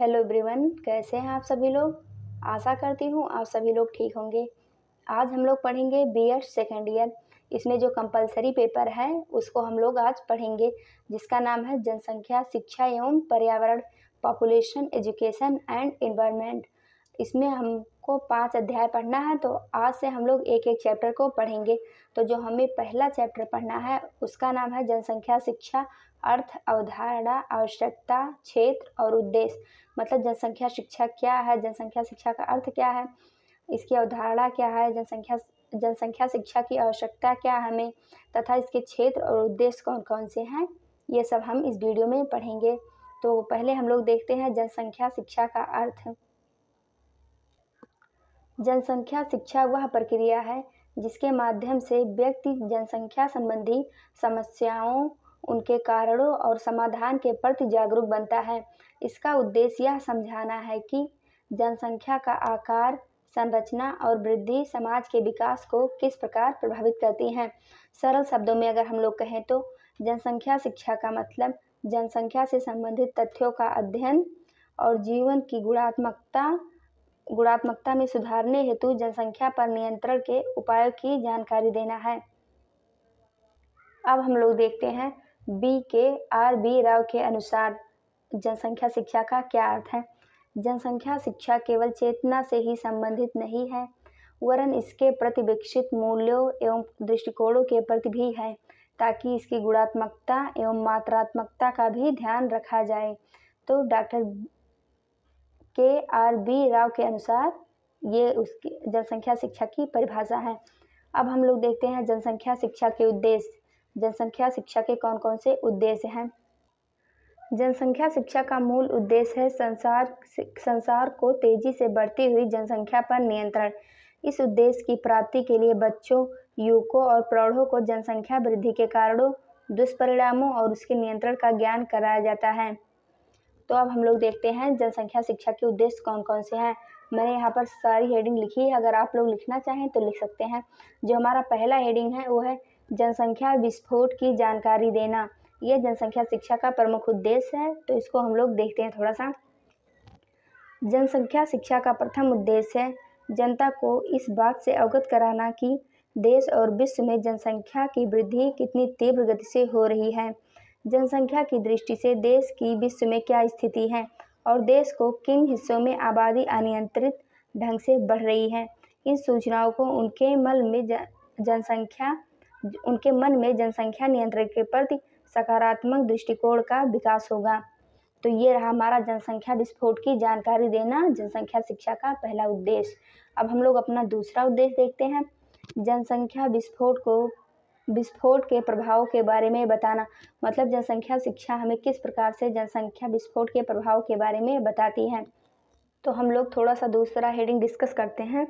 Hello everyone, कैसे हैं आप सभी लोग। आशा करती हूँ आप सभी लोग ठीक होंगे। आज हम लोग पढ़ेंगे बीएड सेकेंड ईयर। इसमें जो कंपलसरी पेपर है उसको हम लोग आज पढ़ेंगे, जिसका नाम है जनसंख्या, शिक्षा एवं पर्यावरण, पॉपुलेशन, एजुकेशन एंड एनवायरनमेंट। इसमें हमको 5 अध्याय पढ़ना है, तो आज से हम लोग एक एक चैप्टर को पढ़ेंगे। तो जो हमें पहला चैप्टर पढ़ना है उसका नाम है जनसंख्या, शिक्षा, अर्थ, अवधारणा, आवश्यकता, क्षेत्र और उद्देश्य। मतलब जनसंख्या शिक्षा क्या है, जनसंख्या शिक्षा का अर्थ क्या है, इसकी अवधारणा क्या है, जनसंख्या शिक्षा की आवश्यकता क्या है हमें, तथा इसके क्षेत्र और उद्देश्य कौन कौन से हैं, ये सब हम इस वीडियो में पढ़ेंगे। तो पहले हम लोग देखते हैं जनसंख्या शिक्षा का अर्थ। जनसंख्या शिक्षा वह प्रक्रिया है जिसके माध्यम से व्यक्ति जनसंख्या संबंधी समस्याओं, उनके कारणों और समाधान के प्रति जागरूक बनता है। इसका उद्देश्य यह समझाना है कि जनसंख्या का आकार, संरचना और वृद्धि समाज के विकास को किस प्रकार प्रभावित करती हैं। सरल शब्दों में अगर हम लोग कहें तो जनसंख्या शिक्षा का मतलब जनसंख्या से संबंधित तथ्यों का अध्ययन और जीवन की गुणात्मकता में सुधारने हेतु जनसंख्या पर नियंत्रण के उपायों की जानकारी देना है। अब हम लोग देखते हैं बी राव के अनुसार जनसंख्या शिक्षा का क्या अर्थ है। जनसंख्या शिक्षा केवल चेतना से ही संबंधित नहीं है, वरन इसके प्रति विकसित मूल्यों एवं दृष्टिकोणों के प्रति भी है, ताकि इसकी गुणात्मकता एवं मात्रात्मकता का भी ध्यान रखा जाए। तो डॉक्टर बी राव के अनुसार ये उसकी जनसंख्या शिक्षा की परिभाषा है। अब हम लोग देखते हैं जनसंख्या शिक्षा के उद्देश्य। जनसंख्या शिक्षा के कौन कौन से उद्देश्य हैं। जनसंख्या शिक्षा का मूल उद्देश्य है संसार को तेजी से बढ़ती हुई जनसंख्या पर नियंत्रण। इस उद्देश्य की प्राप्ति के लिए बच्चों, युवकों और प्रौढ़ों को जनसंख्या वृद्धि के कारणों, दुष्परिणामों और उसके नियंत्रण का ज्ञान कराया जाता है। तो अब हम लोग देखते हैं जनसंख्या शिक्षा के उद्देश्य कौन कौन से हैं। मैंने यहाँ पर सारी हेडिंग लिखी है, अगर आप लोग लिखना चाहें तो लिख सकते हैं। जो हमारा पहला हेडिंग है वो है जनसंख्या विस्फोट की जानकारी देना। ये जनसंख्या शिक्षा का प्रमुख उद्देश्य है, तो इसको हम लोग देखते हैं थोड़ा सा। जनसंख्या शिक्षा का प्रथम उद्देश्य है जनता को इस बात से अवगत कराना कि देश और विश्व में जनसंख्या की वृद्धि कितनी तीव्र गति से हो रही है। जनसंख्या की दृष्टि से देश की विश्व में क्या स्थिति है और देश को किन हिस्सों में आबादी अनियंत्रित ढंग से बढ़ रही है। इन सूचनाओं को उनके मन में जनसंख्या नियंत्रण के प्रति सकारात्मक दृष्टिकोण का विकास होगा। तो ये रहा हमारा जनसंख्या विस्फोट की जानकारी देना, जनसंख्या शिक्षा का पहला उद्देश्य। अब हम लोग अपना दूसरा उद्देश्य देखते हैं। जनसंख्या विस्फोट के प्रभाव के बारे में बताना। मतलब जनसंख्या शिक्षा हमें किस प्रकार से जनसंख्या विस्फोट के प्रभाव के बारे में बताती है। तो हम लोग थोड़ा सा दूसरा हेडिंग डिस्कस करते हैं।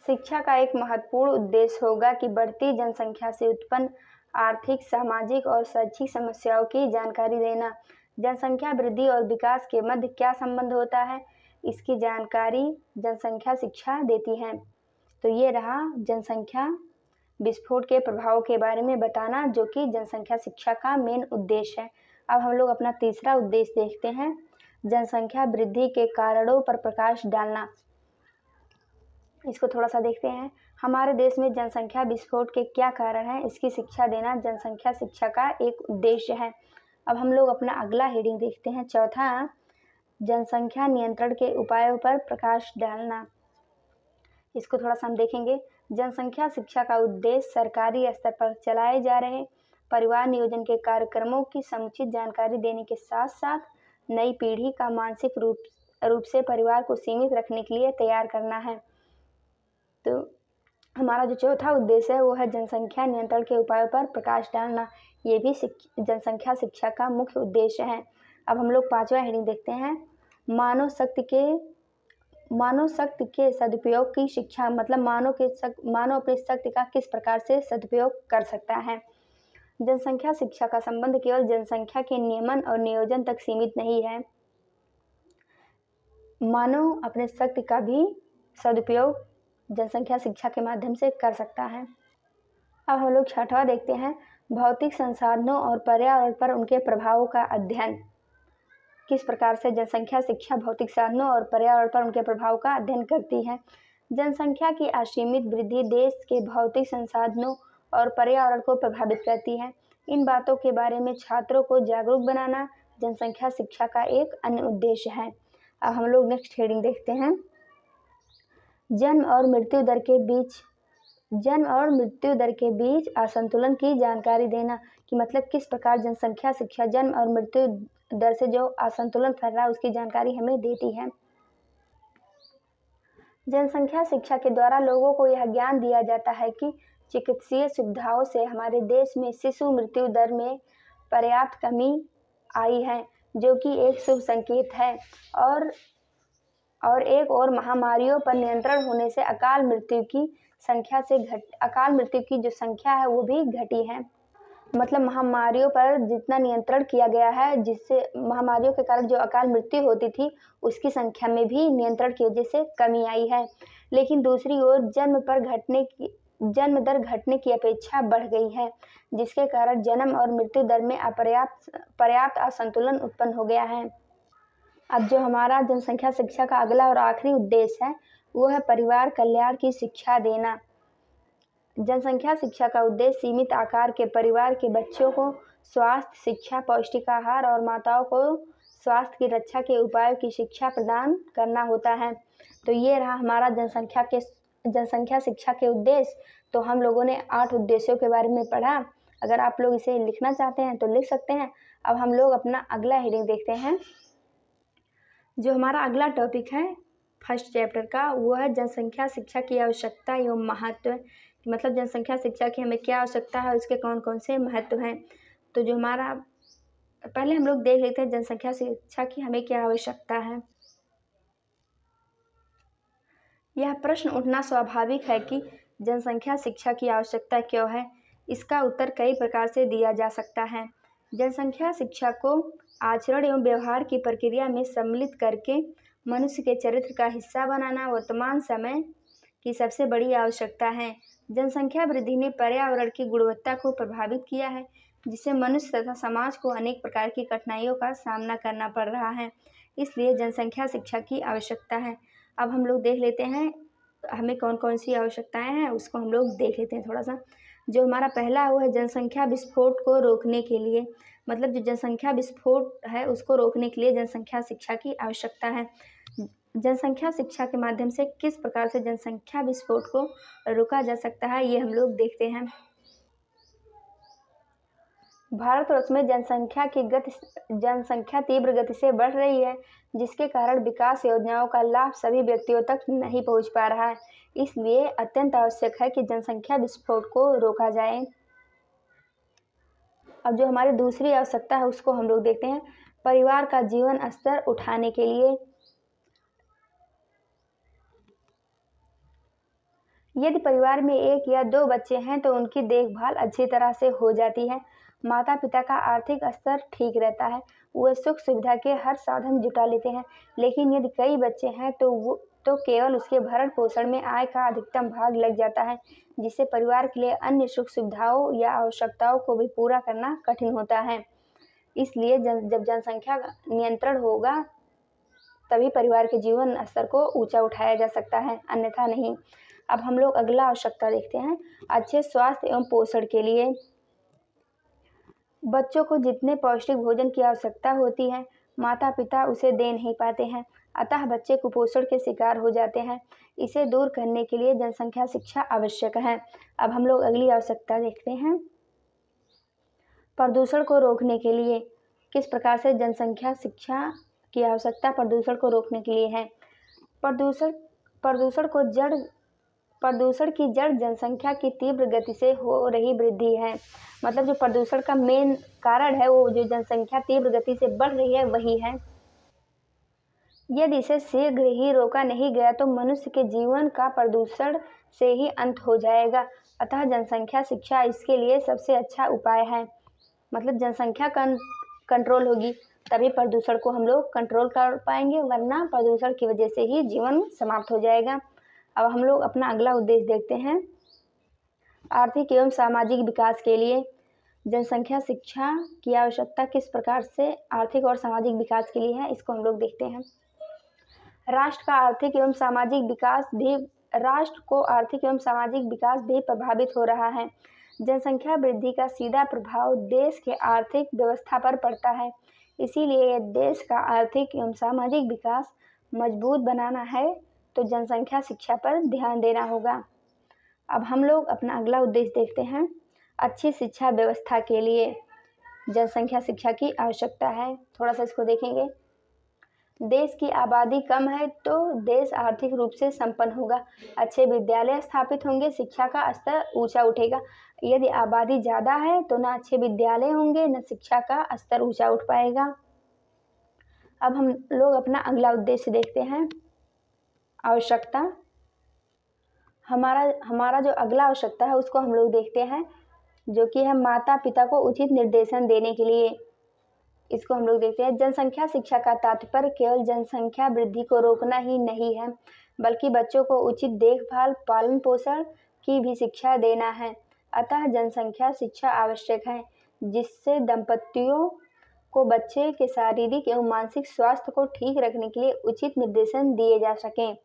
शिक्षा का एक महत्वपूर्ण उद्देश्य होगा कि बढ़ती जनसंख्या से उत्पन्न आर्थिक, सामाजिक और शैक्षिक समस्याओं की जानकारी देना। जनसंख्या वृद्धि और विकास के मध्य क्या संबंध होता है, इसकी जानकारी जनसंख्या शिक्षा देती है। तो ये रहा जनसंख्या विस्फोट के प्रभाव के बारे में बताना, जो कि जनसंख्या शिक्षा का मेन उद्देश्य है। अब हम लोग अपना तीसरा उद्देश्य देखते हैं। जनसंख्या वृद्धि के कारणों पर प्रकाश डालना। इसको थोड़ा सा देखते हैं। हमारे देश में जनसंख्या विस्फोट के क्या कारण हैं, इसकी शिक्षा देना जनसंख्या शिक्षा का एक उद्देश्य है। अब हम लोग अपना अगला हेडिंग देखते हैं, चौथा, जनसंख्या नियंत्रण के उपायों पर प्रकाश डालना। इसको थोड़ा सा हम देखेंगे। जनसंख्या शिक्षा का उद्देश्य सरकारी स्तर पर चलाए जा रहे परिवार नियोजन के कार्यक्रमों की समुचित जानकारी देने के साथ साथ नई पीढ़ी का मानसिक रूप से परिवार को सीमित रखने के लिए तैयार करना है। तो हमारा जो चौथा उद्देश्य है वो है जनसंख्या नियंत्रण के उपायों पर प्रकाश डालना। ये भी जनसंख्या शिक्षा का मुख्य उद्देश्य है। अब हम लोग पांचवा हेडिंग देखते हैं। मानव शक्ति के सदुपयोग की शिक्षा। मतलब मानव अपनी शक्ति का किस प्रकार से सदुपयोग कर सकता है। जनसंख्या शिक्षा का संबंध केवल जनसंख्या के नियमन और नियोजन तक सीमित नहीं है, मानव अपने शक्ति का भी सदुपयोग जनसंख्या शिक्षा के माध्यम से कर सकता है। अब हम लोग छठवां देखते हैं, भौतिक संसाधनों और पर्यावरण पर उनके प्रभावों का अध्ययन। किस प्रकार से जनसंख्या शिक्षा भौतिक साधनों और पर्यावरण पर उनके प्रभाव का अध्ययन करती है। जनसंख्या की असीमित वृद्धि देश के भौतिक संसाधनों और पर्यावरण को प्रभावित करती है। इन बातों के बारे में छात्रों को जागरूक बनाना जनसंख्या शिक्षा का एक अन्य उद्देश्य है। अब हम लोग नेक्स्ट हेडिंग देखते हैं। जन्म और मृत्यु दर के बीच असंतुलन की जानकारी देना, कि मतलब किस प्रकार जनसंख्या शिक्षा जन्म और मृत्यु दर से जो असंतुलन फैल रहा है उसकी जानकारी हमें देती है। जनसंख्या शिक्षा के द्वारा लोगों को यह ज्ञान दिया जाता है कि चिकित्सीय सुविधाओं से हमारे देश में शिशु मृत्यु दर में पर्याप्त कमी आई है, जो कि एक शुभ संकेत है। और एक और महामारियों पर नियंत्रण होने से अकाल मृत्यु की जो संख्या है वो भी घटी है। मतलब महामारियों पर जितना नियंत्रण किया गया है, जिससे महामारियों के कारण जो अकाल मृत्यु होती थी उसकी संख्या में भी नियंत्रण की वजह से कमी आई है। लेकिन दूसरी ओर जन्म दर घटने की अपेक्षा बढ़ गई है, जिसके कारण जन्म और मृत्यु दर में पर्याप्त असंतुलन उत्पन्न हो गया है। अब जो हमारा जनसंख्या शिक्षा का अगला और आखिरी उद्देश्य है वो है परिवार कल्याण की शिक्षा देना। जनसंख्या शिक्षा का उद्देश्य सीमित आकार के परिवार के बच्चों को स्वास्थ्य शिक्षा, पौष्टिक आहार और माताओं को स्वास्थ्य की रक्षा के उपायों की शिक्षा प्रदान करना होता है। तो ये रहा हमारा जनसंख्या शिक्षा के उद्देश्य। तो हम लोगों ने 8 उद्देश्यों के बारे में पढ़ा। अगर आप लोग इसे लिखना चाहते हैं तो लिख सकते हैं। अब हम लोग अपना अगला हेडिंग देखते हैं। जो हमारा अगला टॉपिक है फर्स्ट चैप्टर का वो है जनसंख्या शिक्षा की आवश्यकता एवं महत्व। मतलब जनसंख्या शिक्षा की हमें क्या आवश्यकता है, उसके कौन कौन से महत्व हैं। तो जो हमारा पहले हम लोग देख लेते हैं जनसंख्या शिक्षा की हमें क्या आवश्यकता है। यह प्रश्न उठना स्वाभाविक है कि जनसंख्या शिक्षा की आवश्यकता क्यों है। इसका उत्तर कई प्रकार से दिया जा सकता है। जनसंख्या शिक्षा को आचरण एवं व्यवहार की प्रक्रिया में सम्मिलित करके मनुष्य के चरित्र का हिस्सा बनाना वर्तमान समय की सबसे बड़ी आवश्यकता है। जनसंख्या वृद्धि ने पर्यावरण की गुणवत्ता को प्रभावित किया है, जिससे मनुष्य तथा समाज को अनेक प्रकार की कठिनाइयों का सामना करना पड़ रहा है। इसलिए जनसंख्या शिक्षा की आवश्यकता है। अब हम लोग देख लेते हैं हमें कौन कौन सी आवश्यकताएं हैं, उसको हम लोग देख लेते हैं थोड़ा सा। जो हमारा पहला वो है जनसंख्या विस्फोट को रोकने के लिए। मतलब जो जनसंख्या विस्फोट है उसको रोकने के लिए जनसंख्या शिक्षा की आवश्यकता है। जनसंख्या शिक्षा के माध्यम से किस प्रकार से जनसंख्या विस्फोट को रोका जा सकता है ये हम लोग देखते हैं। भारतवर्ष में जनसंख्या तीव्र गति से बढ़ रही है, जिसके कारण विकास योजनाओं का लाभ सभी व्यक्तियों तक नहीं पहुंच पा रहा है। इसलिए अत्यंत आवश्यक है कि जनसंख्या विस्फोट को रोका जाए। अब जो हमारी दूसरी आवश्यकता है उसको हम लोग देखते हैं। परिवार का जीवन स्तर उठाने के लिए यदि परिवार में 1 या 2 बच्चे हैं तो उनकी देखभाल अच्छी तरह से हो जाती है। माता पिता का आर्थिक स्तर ठीक रहता है, वे सुख सुविधा के हर साधन जुटा लेते हैं। लेकिन यदि कई बच्चे हैं तो केवल उसके भरण पोषण में आय का अधिकतम भाग लग जाता है, जिससे परिवार के लिए अन्य सुख सुविधाओं या आवश्यकताओं को भी पूरा करना कठिन होता है। इसलिए जब जनसंख्या नियंत्रण होगा तभी परिवार के जीवन स्तर को ऊंचा उठाया जा सकता है, अन्यथा नहीं। अब हम लोग अगला आवश्यकता देखते हैं। अच्छे स्वास्थ्य एवं पोषण के लिए बच्चों को जितने पौष्टिक भोजन की आवश्यकता होती है माता पिता उसे दे नहीं पाते हैं, अतः बच्चे कुपोषण के शिकार हो जाते हैं। इसे दूर करने के लिए जनसंख्या शिक्षा आवश्यक है। अब हम लोग अगली आवश्यकता देखते हैं। प्रदूषण को रोकने के लिए किस प्रकार से जनसंख्या शिक्षा की आवश्यकता प्रदूषण को रोकने के लिए है। प्रदूषण की जड़ जनसंख्या की तीव्र गति से हो रही वृद्धि है। मतलब जो प्रदूषण का मेन कारण है वो जो जनसंख्या तीव्र गति से बढ़ रही है वही है। यदि इसे शीघ्र ही रोका नहीं गया तो मनुष्य के जीवन का प्रदूषण से ही अंत हो जाएगा। अतः जनसंख्या शिक्षा इसके लिए सबसे अच्छा उपाय है। मतलब जनसंख्या कंट्रोल होगी तभी प्रदूषण को हम लोग कंट्रोल कर पाएंगे, वरना प्रदूषण की वजह से ही जीवन समाप्त हो जाएगा। अब हम लोग अपना अगला उद्देश्य देखते हैं। आर्थिक एवं सामाजिक विकास के लिए जनसंख्या शिक्षा की आवश्यकता किस प्रकार से आर्थिक और सामाजिक विकास के लिए है, इसको हम लोग देखते हैं। राष्ट्र को आर्थिक एवं सामाजिक विकास भी प्रभावित हो रहा है। जनसंख्या वृद्धि का सीधा प्रभाव देश के आर्थिक व्यवस्था पर पड़ता है। इसीलिए देश का आर्थिक एवं सामाजिक विकास मजबूत बनाना है तो जनसंख्या शिक्षा पर ध्यान देना होगा। अब हम लोग अपना अगला उद्देश्य देखते हैं। अच्छी शिक्षा व्यवस्था के लिए जनसंख्या शिक्षा की आवश्यकता है। थोड़ा सा इसको देखेंगे। देश की आबादी कम है तो देश आर्थिक रूप से संपन्न होगा। अच्छे विद्यालय स्थापित होंगे, शिक्षा का स्तर ऊंचा उठेगा। यदि आबादी ज़्यादा है तो ना अच्छे विद्यालय होंगे, न शिक्षा का स्तर ऊंचा उठ पाएगा। अब हम लोग अपना अगला उद्देश्य देखते हैं। आवश्यकता। हमारा जो अगला आवश्यकता है उसको हम लोग देखते हैं, जो कि है माता पिता को उचित निर्देशन देने के लिए। इसको हम लोग देखते हैं। जनसंख्या शिक्षा का तात्पर्य केवल जनसंख्या वृद्धि को रोकना ही नहीं है, बल्कि बच्चों को उचित देखभाल, पालन पोषण की भी शिक्षा देना है। अतः जनसंख्या शिक्षा आवश्यक है, जिससे दंपतियों को बच्चे के शारीरिक एवं मानसिक स्वास्थ्य को ठीक रखने के लिए उचित निर्देशन दिए जा सकें।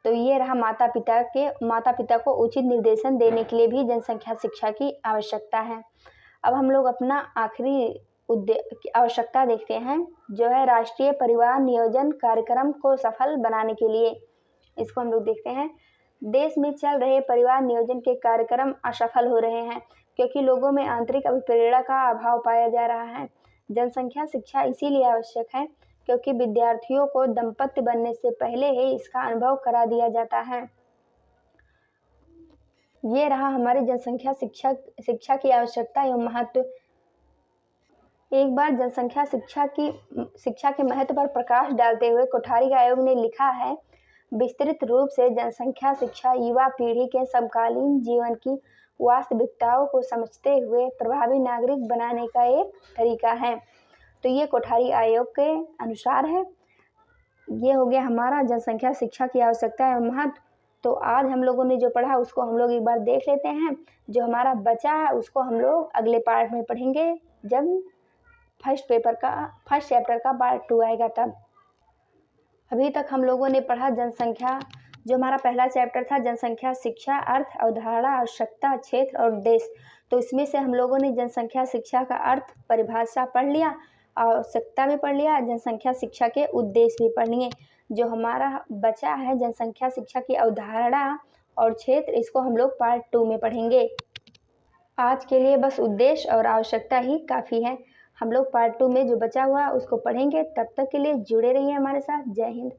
तो ये रहा माता पिता को उचित निर्देशन देने के लिए भी जनसंख्या शिक्षा की आवश्यकता है। अब हम लोग अपना आखिरी आवश्यकता देखते हैं, जो है राष्ट्रीय परिवार नियोजन कार्यक्रम को सफल बनाने के लिए। इसको हम लोग देखते हैं। देश में चल रहे परिवार नियोजन के कार्यक्रम असफल हो रहे हैं क्योंकि लोगों में आंतरिक अभिप्रेरणा का अभाव पाया जा रहा है। जनसंख्या शिक्षा इसीलिए आवश्यक है क्योंकि विद्यार्थियों को दंपत्ति बनने से पहले ही इसका अनुभव करा दिया जाता है। ये रहा हमारी जनसंख्या शिक्षा की आवश्यकता एवं महत्व। एक बार जनसंख्या शिक्षा के महत्व पर प्रकाश डालते हुए कोठारी आयोग ने लिखा है, विस्तृत रूप से जनसंख्या शिक्षा युवा पीढ़ी के समकालीन जीवन की वास्तविकताओं को समझते हुए प्रभावी नागरिक बनाने का एक तरीका है। तो ये कोठारी आयोग के अनुसार है। ये हो गया हमारा जनसंख्या शिक्षा की आवश्यकता एवं महत्व। तो आज हम लोगों ने जो पढ़ा उसको हम लोग एक बार देख लेते हैं। जो हमारा बचा है उसको हम लोग अगले पार्ट में पढ़ेंगे, जब फर्स्ट चैप्टर का पार्ट 2 आएगा तब। अभी तक हम लोगों ने पढ़ा जनसंख्या, जो हमारा पहला चैप्टर था जनसंख्या शिक्षा, अर्थ, अवधारणा, आवश्यकता, क्षेत्र और उद्देश्य। तो इसमें से हम लोगों ने जनसंख्या शिक्षा का अर्थ, परिभाषा पढ़ लिया, आवश्यकता भी पढ़ लिया, जनसंख्या शिक्षा के उद्देश्य भी पढ़ लिए। जो हमारा बचा है जनसंख्या शिक्षा की अवधारणा और क्षेत्र, इसको हम लोग पार्ट 2 में पढ़ेंगे। आज के लिए बस उद्देश्य और आवश्यकता ही काफ़ी है। हम लोग पार्ट 2 में जो बचा हुआ उसको पढ़ेंगे। तब तक के लिए जुड़े रहिए हमारे साथ। जय हिंद।